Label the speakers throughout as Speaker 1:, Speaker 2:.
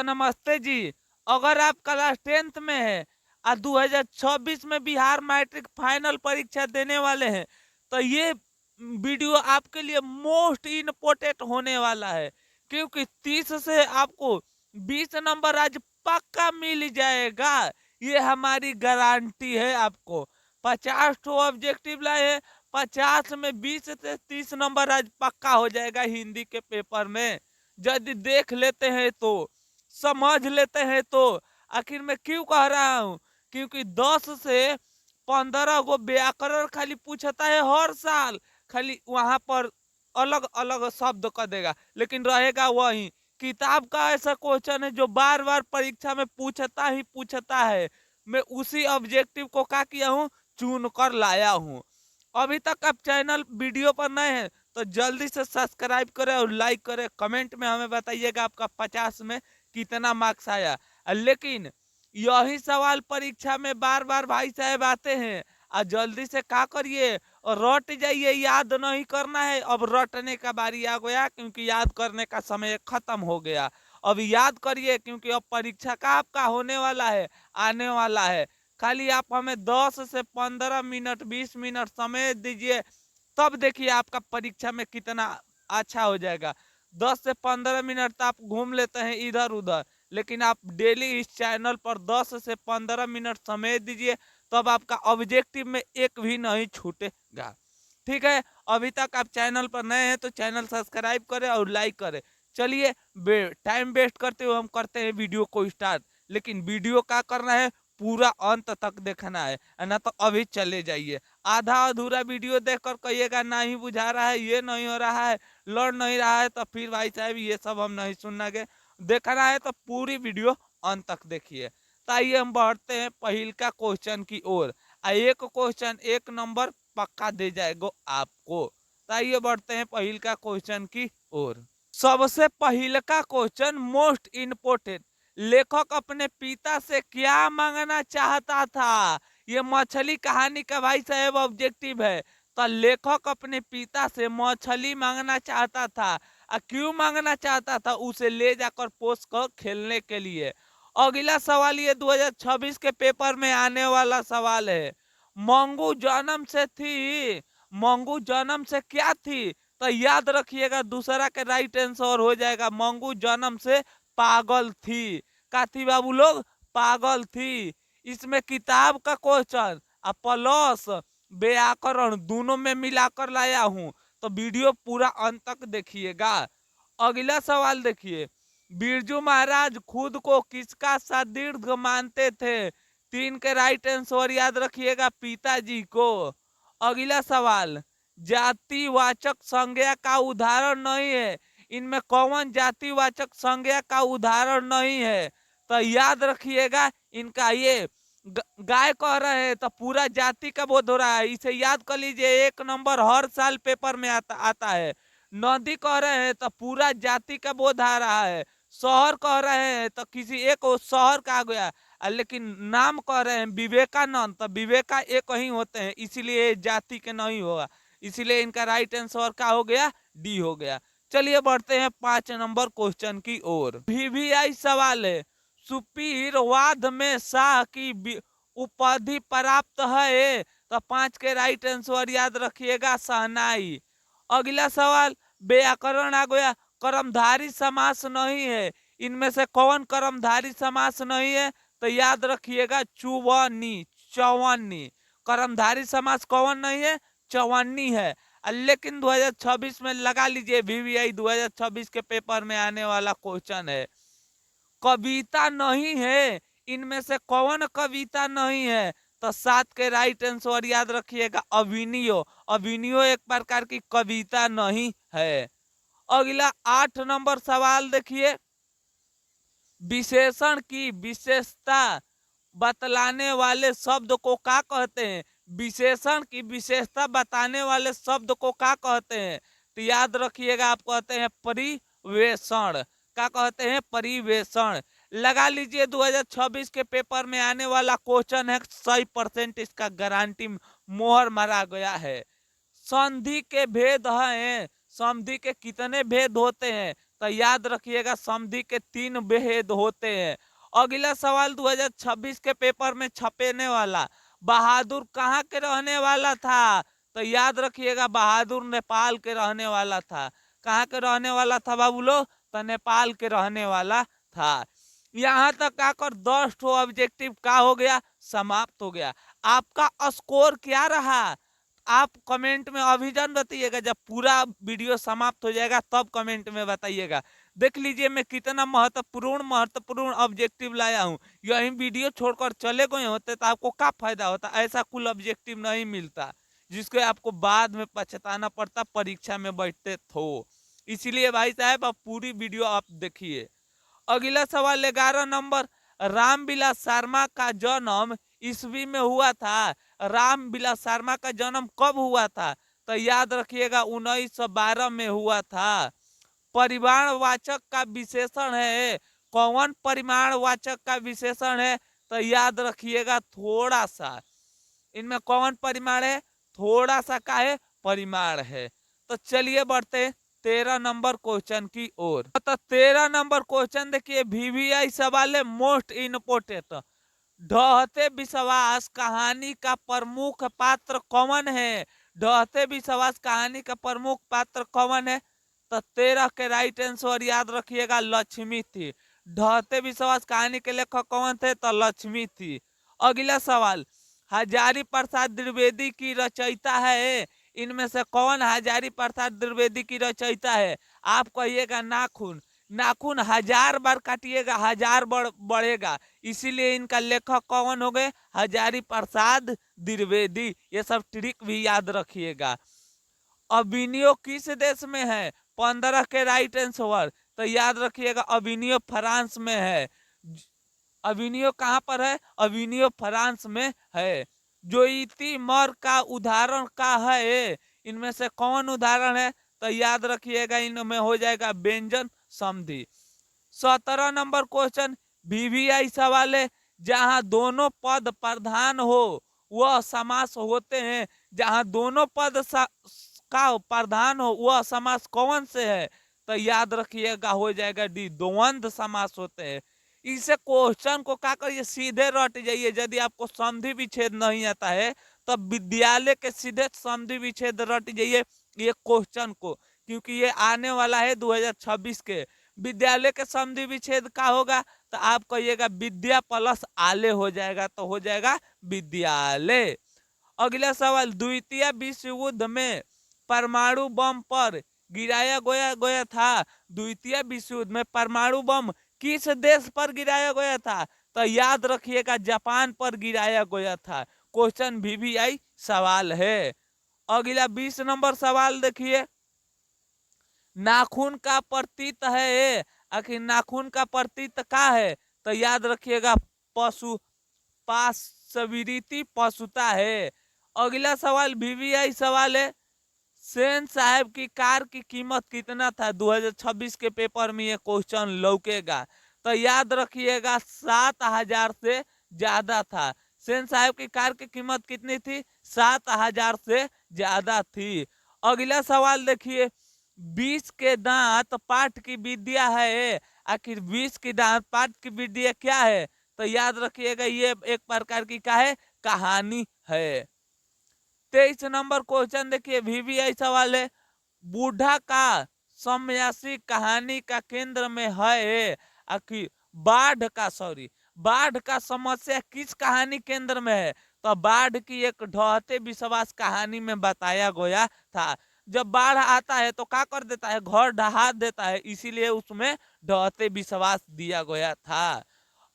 Speaker 1: नमस्ते जी। अगर आप क्लास 10th में है और 2026 में बिहार मैट्रिक फाइनल परीक्षा देने वाले हैं तो ये वीडियो आपके लिए मोस्ट इम्पोर्टेंट होने वाला है, क्योंकि 30 से आपको 20 नंबर आज पक्का मिल जाएगा। ये हमारी गारंटी है। आपको 50 तो ऑब्जेक्टिव लाए हैं, 50 में 20 से 30 नंबर आज पक्का हो जाएगा हिंदी के पेपर में। यदि देख लेते हैं तो, समझ लेते हैं तो। आखिर मैं क्यों कह रहा हूं, क्योंकि 10 से 15 गो व्याकरण खाली पूछता है हर साल। खाली वहां पर अलग अलग शब्द कर देगा, लेकिन रहेगा वही। किताब का ऐसा क्वेश्चन है जो बार बार परीक्षा में पूछता ही पूछता है। मैं उसी ऑब्जेक्टिव को क्या किया हूँ, चुन कर लाया हूँ। अभी तक आप चैनल वीडियो पर नए हैं तो जल्दी से सब्सक्राइब करें और लाइक करें। कमेंट में हमें बताइएगा आपका 50 में कितना मार्क्स आया। लेकिन यही सवाल परीक्षा में बार बार भाई साहब आते हैं, और जल्दी से क्या करिए और रट जाइए। याद नहीं करना है, अब रटने का बारी आ गया, क्योंकि याद करने का समय खत्म हो गया। अब याद करिए, क्योंकि अब परीक्षा का आपका होने वाला है, आने वाला है। खाली आप हमें 10 से 15 मिनट 20 मिनट समय दीजिए, तब देखिए आपका परीक्षा में कितना अच्छा हो जाएगा। 10 से 15 मिनट तो आप घूम लेते हैं इधर उधर, लेकिन आप डेली इस चैनल पर 10 से 15 मिनट समय दीजिए, तब आपका ऑब्जेक्टिव में एक भी नहीं छूटेगा। ठीक है, अभी तक आप चैनल पर नए हैं तो चैनल सब्सक्राइब करें और लाइक करें। चलिए, टाइम वेस्ट करते हुए हम करते हैं वीडियो को स्टार्ट। लेकिन वीडियो क्या करना है, पूरा अंत तक देखना है, ना तो अभी चले जाइए। आधा अधूरा वीडियो देखकर कहिएगा नहीं बुझा रहा है, ये नहीं हो रहा है, लड़ नहीं रहा है, तो फिर भाई साहब ये सब हम नहीं सुनना के। देखना है तो पूरी वीडियो अंत तक देखिए। तो आइए हम बढ़ते हैं पहिल का क्वेश्चन की ओर। एक क्वेश्चन 1 नंबर पक्का दे जाएगा आपको। तो आइए बढ़ते हैं पहिल का क्वेश्चन की ओर। सबसे पहिल का क्वेश्चन मोस्ट इम्पोर्टेंट, लेखक अपने पिता से क्या मांगना चाहता था। ये मछली कहानी का भाई साहब ऑब्जेक्टिव है। तो लेखक अपने पिता से मछली मांगना चाहता था। क्यों मांगना चाहता था, उसे ले जाकर पोस कर खेलने के लिए। अगला सवाल ये 2026 के पेपर में आने वाला सवाल है। मंगू जन्म से थी, मंगू जन्म से क्या थी। तो याद रखिएगा, दूसरा के राइट आंसर हो जाएगा। मंगू जन्म से पागल थी। का थी बाबू लोग, पागल थी। इसमें किताब का क्वेश्चन प्लस व्याकरण दोनों में मिलाकर लाया हूं, तो वीडियो पूरा अंत तक देखिएगा। अगला सवाल देखिए, बिरजू महाराज खुद को किसका सुदृढ़ मानते थे। 3 के राइट आंसर याद रखिएगा, पिताजी को। अगला सवाल, जातिवाचक संज्ञा का उदाहरण नहीं है। इनमें कौन जातिवाचक संज्ञा का उदाहरण नहीं है। तो याद रखिएगा इनका ये गाय कह रहे हैं तो पूरा जाति का बोध हो रहा है, इसे याद कर लीजिए। 1 नंबर हर साल पेपर में आता है। नदी कह रहे हैं तो पूरा जाति का बोध आ रहा है। शहर कह रहे हैं तो किसी एक शहर का आ गया। लेकिन नाम कह रहे हैं विवेकानंद, तो विवेका एक ही होते हैं, इसीलिए जाति के नहीं होगा। इसीलिए इनका राइट आंसर क्या हो गया, डी हो गया। चलिए बढ़ते हैं 5 नंबर क्वेश्चन की ओर। वीवीआई सवाल है, सुपीर वाद में शाह की उपाधि प्राप्त है। तो 5 के राइट आंसर याद रखिएगा, शहनाई। अगला सवाल व्याकरण आ गया, कर्मधारी समास नहीं है। इनमें से कौन कर्मधारी समास नहीं है, तो याद रखिएगा चुवनी, चौवन्नी। कर्मधारी समास कौन नहीं है, चौवन्नी है। लेकिन 2026 में लगा लीजिए, वीवीआई 2026 के पेपर में आने वाला क्वेश्चन है। कविता नहीं है, इनमें से कौन कविता नहीं है, तो 7 के राइट आंसर याद रखिएगा, अभिनयो। अभिनयो एक प्रकार की कविता नहीं है। अगला 8 नंबर सवाल देखिए, विशेषण की विशेषता बतलाने वाले शब्द को क्या कहते हैं। विशेषण की विशेषता बताने वाले शब्द को क्या कहते हैं, तो याद रखिएगा, आप कहते हैं परिवेषण। क्या कहते हैं, परिवेषण। लगा लीजिए 2026 के पेपर में आने वाला क्वेश्चन है, 100% इसका गारंटी मोहर मारा गया है। संधि के भेद हैं, संधि के कितने भेद होते हैं, तो याद रखिएगा समधी के 3 भेद होते हैं। अगला सवाल 2026 के पेपर में छपेने वाला, बहादुर कहाँ के रहने वाला था? तो याद रखिएगा बहादुर नेपाल के रहने वाला था। कहाँ के रहने वाला था बाबू लोग? तो नेपाल के रहने वाला था। यहाँ तक आकर 10 ठो ऑब्जेक्टिव का हो गया, समाप्त हो गया। आपका स्कोर क्या रहा आप कमेंट में अभी जान बताइएगा। जब पूरा वीडियो समाप्त हो जाएगा तब कमेंट में बताइएगा। देख लीजिए मैं कितना महत्वपूर्ण ऑब्जेक्टिव लाया हूँ। यही वीडियो छोड़कर चले गए होते तो आपको क्या फायदा होता? ऐसा कुल ऑब्जेक्टिव नहीं मिलता जिसको आपको बाद में पछताना पड़ता परीक्षा में बैठते तो। इसीलिए भाई साहब आप पूरी वीडियो आप देखिए। अगला सवाल 11 नंबर, रामविलास शर्मा का जन्म ईस्वी में हुआ था। रामविलास शर्मा का जन्म कब हुआ था? तो याद रखिएगा 1912 में हुआ था। परिमाणवाचक का विशेषण है, कौन परिमाणवाचक का विशेषण है? तो याद रखिएगा थोड़ा सा। इनमें कौन परिमाण है? थोड़ा सा का है परिमाण है। तो चलिए बढ़ते 13 नंबर क्वेश्चन की ओर। तो 13 नंबर क्वेश्चन देखिए, VVI सवाल है मोस्ट इम्पोर्टेंट। ढहते विश्वास कहानी का प्रमुख पात्र कौन है? ढहते विश्वास कहानी का प्रमुख पात्र कौन है? तो 13 के राइट आंसर याद रखिएगा लक्ष्मी थी। ढहते विश्वास कहानी के लेखक कौन थे? तो लक्ष्मी थी। अगला सवाल, हजारी प्रसाद द्विवेदी की रचयिता है। इनमें से कौन हजारी प्रसाद द्विवेदी की रचयिता है? आप कहिएगा नाखून। नाखून 1000 बार काटिएगा 1000 बार बढ़ेगा, इसीलिए इनका लेखक कौन हो गए? हजारी प्रसाद द्विवेदी। ये सब ट्रिक भी याद रखिएगा। अबिनियो किस देश में है? 15 के राइट आंसर। तो याद रखिएगा अबिनियो फ्रांस में है। अबिनियो कहाँ पर है? अबिनियो फ्रांस में है। जोइती मर का उदाहरण का है? इनमें से कौन उदाहरण है? तो याद रखिएगा इनमें हो जाएगा व्यंजन संधि। 17 नंबर क्वेश्चन, VVI सवाल है, जहां दोनों पद प्रधान हो वह समास होते हैं। जहां दोनों पद का प्रधान हो वह समास कौन से है? तो याद रखिएगा हो जाएगा डी, द्वंद्व समास होते हैं। इसे क्वेश्चन को क्या करिए सीधे रट जाइए। यदि आपको संधि विच्छेद नहीं आता है तो विद्यालय के सीधे संधि विच्छेद रट जाइए ये क्वेश्चन को, क्योंकि ये आने वाला है 2026 के। विद्यालय के संधि विच्छेद का होगा? तो आप कहिएगा विद्या प्लस आले हो जाएगा, तो हो जाएगा विद्यालय। अगला सवाल, द्वितीय विश्व युद्ध में परमाणु बम पर गिराया गया था। द्वितीय विश्व युद्ध में परमाणु बम किस देश पर गिराया गया था? तो याद रखिएगा जापान पर गिराया गया था। क्वेश्चन VVI सवाल है। अगला 20 नंबर सवाल देखिए, नाखून का प्रतीक है। आखिर नाखून का प्रतीक क्या है? तो याद रखिएगा पशु, पाशविरिति पशुता है। अगला सवाल VVI सवाल है, सेन साहब की कार की कीमत कितना था? 2026 के पेपर में ये क्वेश्चन लौकेगा। तो याद रखिएगा 7000 से ज्यादा था। सेन साहब की कार की कीमत कितनी थी? 7000 से ज्यादा थी। अगला सवाल देखिए, 20 के दांत पाठ की विद्या है। आखिर 20 की दांत पाठ की विद्या क्या है? तो याद रखिएगा ये एक प्रकार की क्या है? कहानी है। 23 नंबर क्वेश्चन देखिए, VVI सवाल है, बूढ़ा का समयासी कहानी का केंद्र में है। आखिर बाढ़ का समस्या किस कहानी केंद्र में है? तो बाढ़ की एक ढहते विश्वास कहानी में बताया गया था। जब बाढ़ आता है तो क्या कर देता है? घर ढहा देता है, इसीलिए उसमें ढहते विश्वास दिया गया था।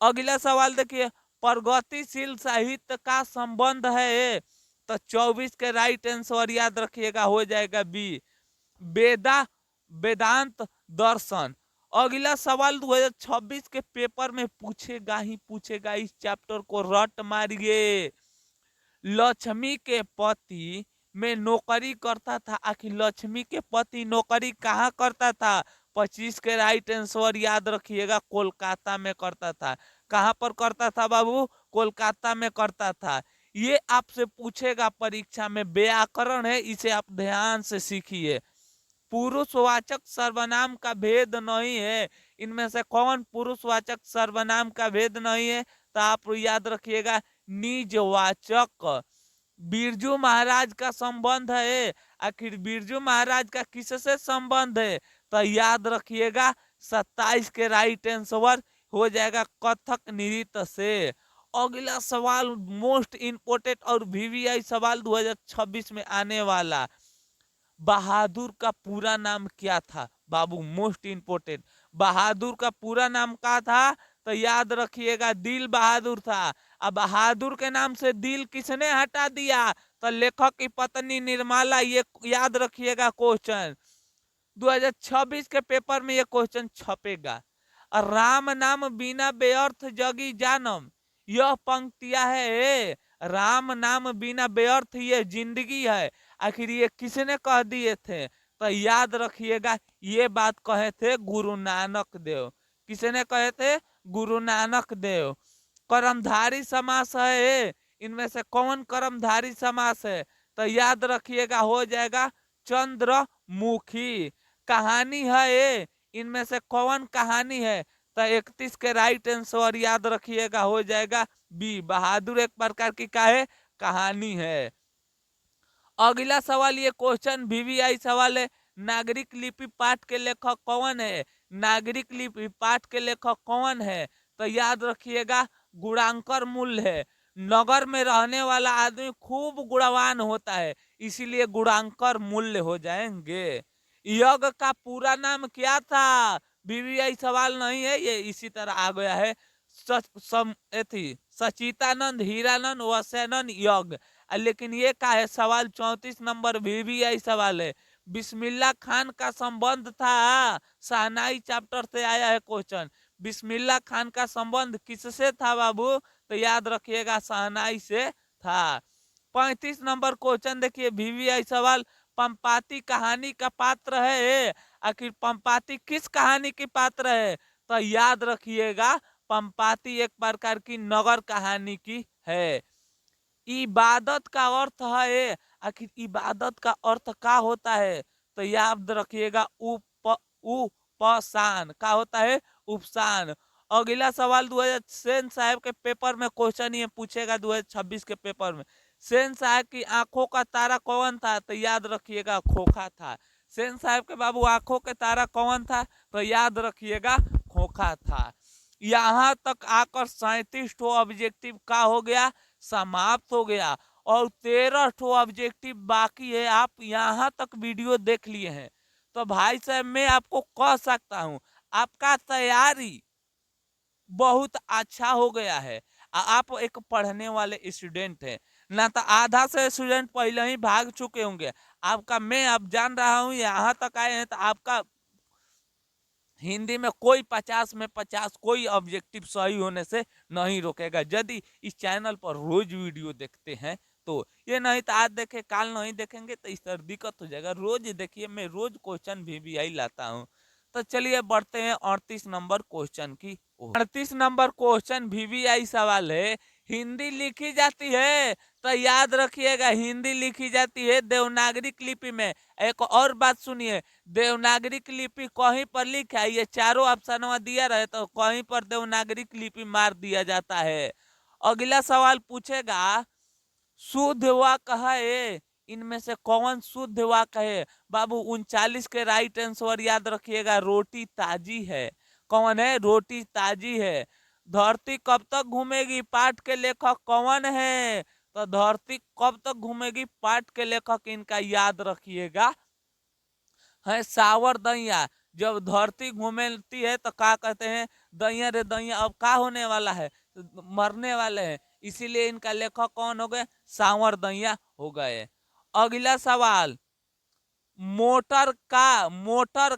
Speaker 1: अगला सवाल देखिए, प्रगतिशील साहित्य का संबंध है। तो 24 के राइट आंसर याद रखिएगा हो जाएगा बी, वेदांत दर्शन। अगला सवाल 2026 के पेपर में पूछेगा ही पूछेगा, इस चैप्टर को रट मारिए। लक्ष्मी के पति में नौकरी करता था। आखिर लक्ष्मी के पति नौकरी कहाँ करता था? 25 के राइट आंसर याद रखिएगा कोलकाता में करता था। कहाँ पर करता था बाबू? कोलकाता में करता था। ये आपसे पूछेगा परीक्षा में, व्याकरण है, इसे आप ध्यान से सीखिए। पुरुषवाचक सर्वनाम का भेद नहीं है। इनमें से कौन पुरुषवाचक सर्वनाम का भेद नहीं है? तो आप याद रखिएगा निजवाचक। बिरजू महाराज का संबंध है। आखिर बिरजू महाराज का किससे संबंध है? तो याद रखिएगा 27 के राइट आंसर हो जाएगा कथक नृत्य से। अगला सवाल मोस्ट इंपोर्टेंट और वीवीआई सवाल 2026 में आने वाला, बहादुर का पूरा नाम क्या था? बाबू मोस्ट इंपोर्टेंट, बहादुर का पूरा नाम क्या था? तो याद रखिएगा दिल बहादुर था। अब बहादुर के नाम से दिल किसने हटा दिया? तो लेखक की पत्नी निर्मला। ये याद रखिएगा क्वेश्चन 2026 के पेपर में ये क्वेश्चन छपेगा। राम नाम बिना व्यर्थ जगी जानम, यह पंक्तियां है। राम नाम बिना व्यर्थ ये जिंदगी है। आखिर ये किसने कह दिए थे? तो याद रखिएगा ये बात कहे थे गुरु नानक देव। किसने कहे थे? गुरु नानक देव। कर्मधारी समास है, इनमें से कौन कर्मधारी समास है? तो याद रखिएगा हो जाएगा चंद्रमुखी। कहानी है ये, इनमें से कौन कहानी है? तो 31 के राइट आंसर याद रखिएगा हो जाएगा बी, बहादुर एक प्रकार की क्या है? कहानी है। अगला सवाल ये क्वेश्चन वीवीआई सवाल है, नागरिक लिपि पाठ के लेखक कौन है? नागरिक लिपि पाठ के लेखक कौन है? तो याद रखिएगा गुणांकर मूल्य है। नगर में रहने वाला आदमी खूब गुणवान होता है, इसीलिए गुणांकर मूल्य हो जाएंगे। यज्ञ का पूरा नाम क्या था? वीवीआई सवाल नहीं है ये, इसी तरह आ गया है। सचितानंद हीरानंद वसैनंद यज्ञ। लेकिन ये का है सवाल 34 नंबर वीवीआई सवाल है। बिस्मिल्ला खान का संबंध था, शहनाई चैप्टर से आया है क्वेश्चन। बिस्मिल्ला खान का संबंध किससे था बाबू? तो याद रखिएगा शहनाई से था। 35 नंबर क्वेश्चन देखिए वीवीआई सवाल, पंपाती कहानी का पात्र है। आखिर पंपाती किस कहानी की पात्र है? तो याद रखिएगा पंपाती एक प्रकार की नगर कहानी की है। इबादत का अर्थ है, आखिर इबादत का अर्थ क्या होता है? तो याद रखिएगा उपसान। क्या होता है? उपसान। अगला सवाल 2000 सेन साहब के पेपर में क्वेश्चन ये पूछेगा 2026 के पेपर में, सेन साहब की आंखों का तारा कौन था? तो याद रखिएगा खोखा था। सेन साहब के बाबू आंखों के तारा कौन था? तो याद रखिएगा खोखा था। यहां तक आकर 37 ऑब्जेक्टिव का हो गया, समाप्त हो गया, और 13 ऑब्जेक्टिव बाकी है। आप यहां तक वीडियो देख लिए हैं तो भाई साहब मैं आपको कह सकता हूं आपका तैयारी बहुत अच्छा हो गया है। आप एक पढ़ने वाले स्टूडेंट हैं ना, तो आधा से स्टूडेंट पहले ही भाग चुके होंगे। आपका मैं अब जान रहा हूं यहाँ तक आए हैं तो आपका हिंदी में कोई 50 में 50 कोई ऑब्जेक्टिव सही होने से नहीं रोकेगा, यदि इस चैनल पर रोज वीडियो देखते हैं तो। ये नहीं तो आज देखे काल नहीं देखेंगे तो इस तरह दिक्कत हो जाएगा। रोज देखिए मैं रोज क्वेश्चन वीवीआई लाता हूँ। तो चलिए बढ़ते हैं 38 नंबर क्वेश्चन की। 38 नंबर क्वेश्चन वीवीआई सवाल है, हिंदी लिखी जाती है? तो याद रखिएगा हिंदी लिखी जाती है देवनागरी लिपि में। एक और बात सुनिए, देवनागरी लिपि कहीं पर लिखा है, ये चारों ऑप्शन दिया रहे तो कहीं पर देवनागरी लिपि मार दिया जाता है। अगला सवाल पूछेगा शुद्ध वाक्य है, इनमें से कौन शुद्ध वाक्य है? बाबू 39 के राइट आंसर याद रखिएगा रोटी ताजी है। कौन है? रोटी ताजी है। धरती कब तक घूमेगी पाठ के लेखक कौन है? तो धरती कब तक घूमेगी पाठ के लेखक इनका याद रखिएगा है सावर दैया। जब धरती घूमती है तो क्या कहते हैं? दैया रे दैया अब क्या होने वाला है? मरने वाले हैं, इसीलिए इनका लेखक कौन हो गए? सावर दैया हो गए। अगला सवाल, मोटर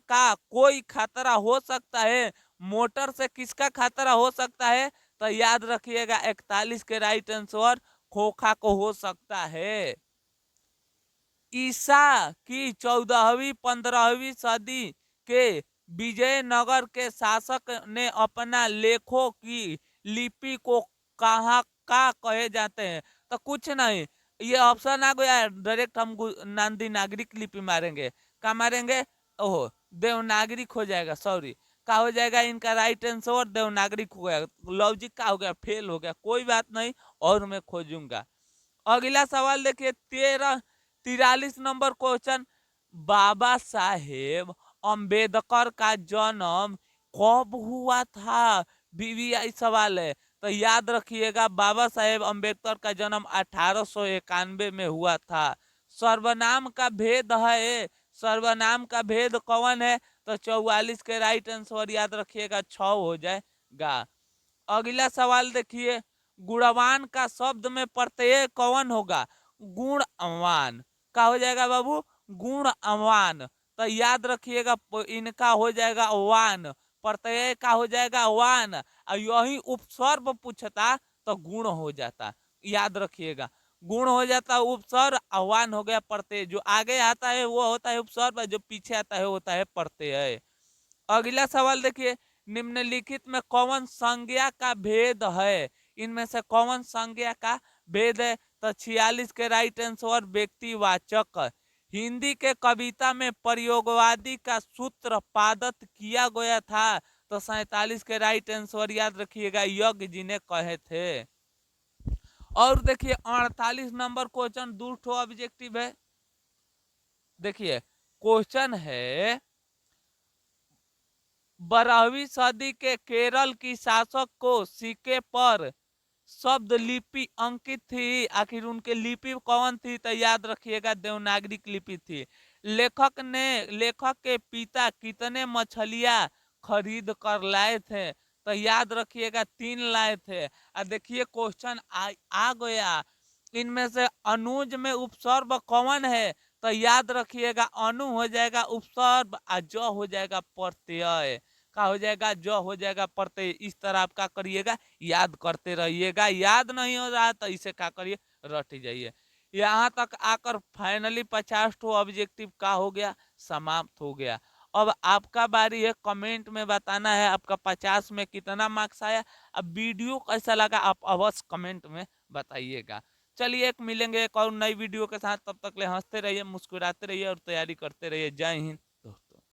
Speaker 1: का कोई खतरा हो सकता है? मोटर से किसका खतरा हो सकता है? तो याद रखिएगा 41 के राइट आंसर खोखा को हो सकता है। ईसा की 14वीं 15वीं सदी के विजयनगर के शासक ने अपना लेखों की लिपि को कहाँ का कहे जाते हैं? तो कुछ नहीं, ये ऑप्शन आ गया डायरेक्ट हम नांदी नागरिक लिपि मारेंगे। क्या मारेंगे? ओहो देवनागरिक हो जाएगा, सॉरी, का हो जाएगा इनका राइट आंसर देवनागरिक हो गया। लॉजिक का हो गया, फेल हो गया, कोई बात नहीं, और मैं खोजूंगा। अगला सवाल देखिए 43 नंबर क्वेश्चन, बाबा साहेब अंबेडकर का जन्म कब हुआ था? बीवीआई सवाल है, तो याद रखिएगा बाबा साहेब अंबेडकर का जन्म 1891 में हुआ था। सर्वनाम का भेद है, सर्वनाम का भेद कौन है? तो 44 के राइट आंसर याद रखिएगा 6 हो जाएगा। अगला सवाल देखिए, गुणवान का शब्द में प्रत्यय कौन होगा? गुणवान का हो जाएगा बाबू गुणवान, तो याद रखिएगा इनका हो जाएगा वान, प्रत्यय का हो जाएगा वान, और यही उपसर्ग पूछता तो गुण हो जाता, याद रखिएगा गुण हो जाता उपसर्ग, आह्वान हो गया प्रत्यय। जो आगे आता है वो होता है उपसर्ग, जो पीछे आता है वो होता है प्रत्यय। अगला सवाल देखिए, निम्नलिखित में कौन संज्ञा का भेद है? इनमें से कौन संज्ञा का भेद है? तो 46 के राइट आंसर व्यक्तिवाचक। हिंदी के कविता में प्रयोगवादी का सूत्र पादत किया गया था, तो 47 के राइट आंसर याद रखिएगा यज्ञ जी ने कहे थे। और देखिए 48 नंबर क्वेश्चन दो ऑब्जेक्टिव है। देखिए क्वेश्चन है, 12वीं सदी के केरल की शासक को सिक्के पर शब्द लिपि अंकित थी, आखिर उनके लिपि कौन थी? तो याद रखिएगा देवनागरिक लिपि थी। लेखक के पिता कितने मछलियां खरीद कर लाए थे? तो याद रखिएगा 3 लाए थे। देखिए क्वेश्चन आ गया, इनमें से अनुज में उपसर्ग कौन है? तो याद रखिएगा अनु हो जाएगा उपसर्ग, और ज हो जाएगा प्रत्यय, का हो जाएगा जो हो जाएगा प्रत्यय। इस तरह आप क्या करिएगा, याद करते रहिएगा। याद नहीं हो रहा तो इसे क्या करिए, रट जाइए। यहाँ तक आकर फाइनली 50 ऑब्जेक्टिव का हो गया, समाप्त हो गया। अब आपका बारी है कमेंट में बताना है आपका 50 में कितना मार्क्स आया। अब वीडियो कैसा लगा आप अवश्य कमेंट में बताइएगा। चलिए एक मिलेंगे एक और नई वीडियो के साथ, तब तक ले हंसते रहिए, मुस्कुराते रहिए और तैयारी करते रहिए। जय हिंद।